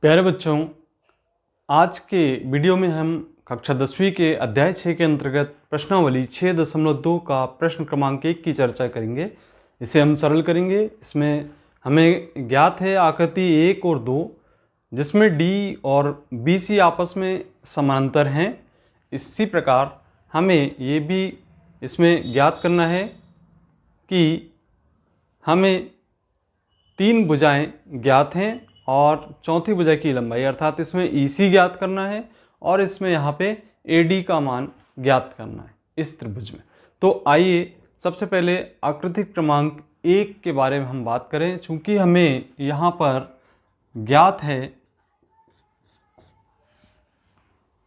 प्यारे बच्चों, आज के वीडियो में हम कक्षा 10वीं के अध्याय 6 के अंतर्गत प्रश्नावली 6.2 का प्रश्न क्रमांक 1 की चर्चा करेंगे। इसे हम सरल करेंगे। इसमें हमें ज्ञात है आकृति 1 और 2, जिसमें डी और बी सी आपस में समांतर हैं। इसी प्रकार हमें ये भी इसमें ज्ञात करना है कि हमें 3 भुजाएं ज्ञात हैं और चौथी भुजा की लंबाई अर्थात इसमें EC ज्ञात करना है और इसमें यहाँ पे AD का मान ज्ञात करना है इस त्रिभुज में। तो आइए सबसे पहले आकृति क्रमांक 1 के बारे में हम बात करें। चूंकि हमें यहाँ पर ज्ञात है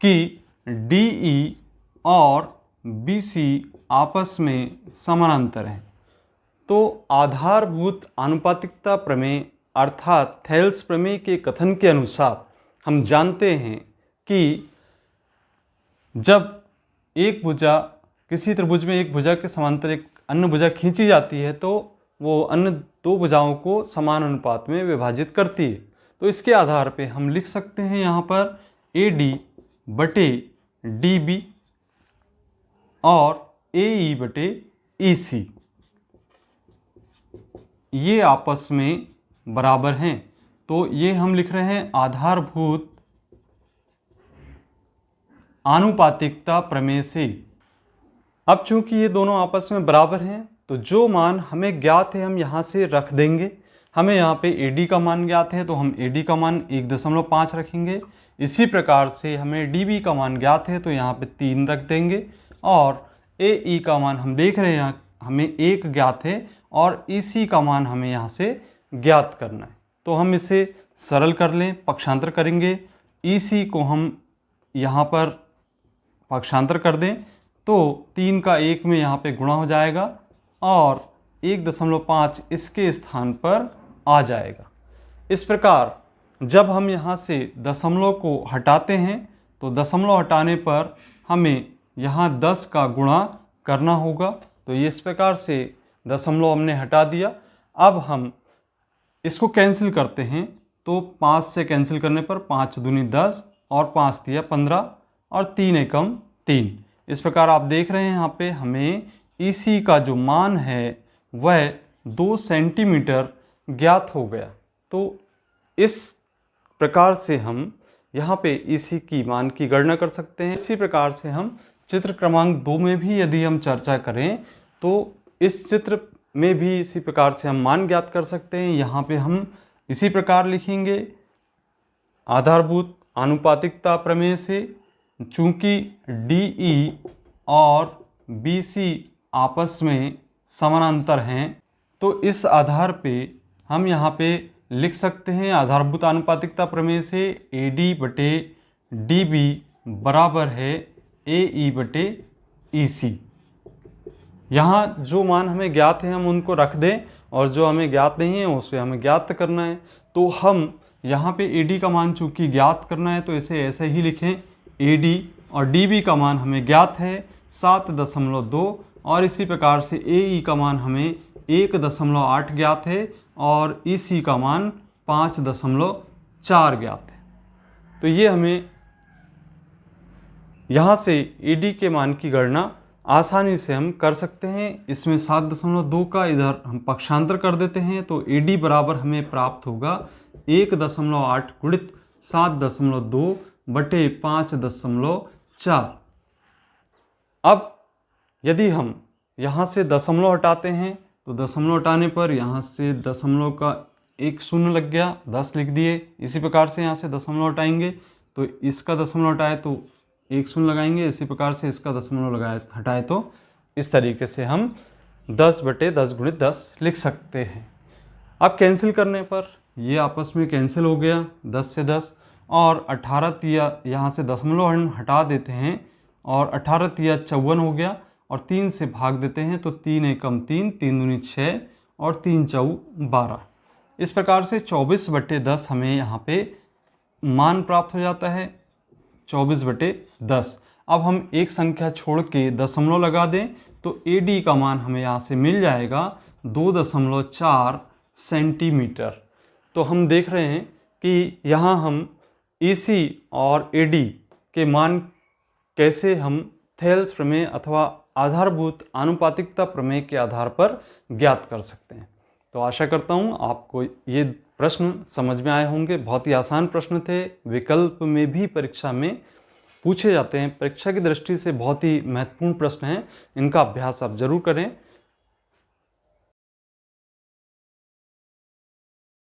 कि DE और BC आपस में समानांतर हैं, तो आधारभूत आनुपातिकता प्रमेय अर्थात थेल्स प्रमेय के कथन के अनुसार हम जानते हैं कि जब एक भुजा किसी त्रिभुज में एक भुजा के समांतर एक अन्य भुजा खींची जाती है तो वो अन्य दो भुजाओं को समान अनुपात में विभाजित करती है। तो इसके आधार पे हम लिख सकते हैं यहाँ पर AD बटे DB और AE बटे EC ये आपस में बराबर हैं। तो ये हम लिख रहे हैं आधारभूत आनुपातिकता प्रमेय से। अब चूंकि ये दोनों आपस में बराबर हैं तो जो मान हमें ज्ञात है हम यहाँ से रख देंगे। हमें यहाँ पे AD का मान ज्ञात है तो हम AD का मान 1.5 रखेंगे। इसी प्रकार से हमें DB का मान ज्ञात है तो यहाँ पे 3 रख देंगे और AE का मान हम देख रहे हैं यहाँ हमें 1 ज्ञात है और EC का मान हमें यहाँ से ज्ञात करना है। तो हम इसे सरल कर लें, पक्षांतर करेंगे। EC को हम यहाँ पर पक्षांतर कर दें तो 3 का 1 में यहाँ पे गुणा हो जाएगा और 1.5 इसके स्थान पर आ जाएगा। इस प्रकार जब हम यहाँ से दशमलव को हटाते हैं तो दशमलव हटाने पर हमें यहाँ 10 का गुणा करना होगा। तो ये इस प्रकार से दशमलव हमने हटा दिया। अब हम इसको कैंसिल करते हैं तो 5 से कैंसिल करने पर 5 दूनी 10 और 5 तिया 15 और 3 एकम 3। इस प्रकार आप देख रहे हैं यहाँ पे हमें EC का जो मान है वह 2 सेंटीमीटर ज्ञात हो गया। तो इस प्रकार से हम यहाँ पे EC की मान की गणना कर सकते हैं। इसी प्रकार से हम चित्र क्रमांक 2 में भी यदि हम चर्चा करें तो इस चित्र में भी इसी प्रकार से हम मान ज्ञात कर सकते हैं। यहाँ पे हम इसी प्रकार लिखेंगे आधारभूत आनुपातिकता प्रमेय से। चूंकि DE और BC आपस में समानांतर हैं तो इस आधार पे हम यहाँ पे लिख सकते हैं आधारभूत आनुपातिकता प्रमेय से AD बटे DB बराबर है AE बटे EC। यहाँ जो मान हमें ज्ञात है हम उनको रख दें और जो हमें ज्ञात नहीं है उसे हमें ज्ञात करना है। तो हम यहाँ पे AD का मान चूँकि ज्ञात करना है तो इसे ऐसे ही लिखें AD और DB का मान हमें ज्ञात है 7.2 और इसी प्रकार से AE का मान हमें 1.8 ज्ञात है और EC का मान 5.4 ज्ञात है। तो ये हमें यहाँ से AD के मान की गणना आसानी से हम कर सकते हैं। इसमें 7.2 का इधर हम पक्षांतर कर देते हैं तो AD बराबर हमें प्राप्त होगा 1.8 गुणित 7.2 बटे 5.4। अब यदि हम यहाँ से दशमलव हटाते हैं तो दशमलव हटाने पर यहाँ से दशमलव का एक शून्य लग गया, 10 लिख दिए। इसी प्रकार से यहाँ से दशमलव हटाएंगे तो इसका दशमलव हटाए तो एक शून्य लगाएंगे। इसी प्रकार से इसका दशमलव हटाए तो इस तरीके से हम 10 बटे 10 गुणित 10 लिख सकते हैं। अब कैंसिल करने पर ये आपस में कैंसिल हो गया 10 से 10 और 18 तिया यहाँ से दशमलव हम हटा देते हैं और 18 तिया 54 हो गया और 3 से भाग देते हैं तो 3 एकम 3, 3 दूनी 6 और 3 चौ 12। इस प्रकार से 24 बटे 10 हमें यहाँ पे मान प्राप्त हो जाता है 24 बटे 10। अब हम एक संख्या छोड़ के दशमलव लगा दें तो AD का मान हमें यहाँ से मिल जाएगा 2.4 सेंटीमीटर। तो हम देख रहे हैं कि यहाँ हम AC और AD के मान कैसे हम थेल्स प्रमेय अथवा आधारभूत आनुपातिकता प्रमेय के आधार पर ज्ञात कर सकते हैं। तो आशा करता हूँ आपको ये प्रश्न समझ में आए होंगे। बहुत ही आसान प्रश्न थे, विकल्प में भी परीक्षा में पूछे जाते हैं, परीक्षा की दृष्टि से बहुत ही महत्वपूर्ण प्रश्न हैं। इनका अभ्यास आप जरूर करें।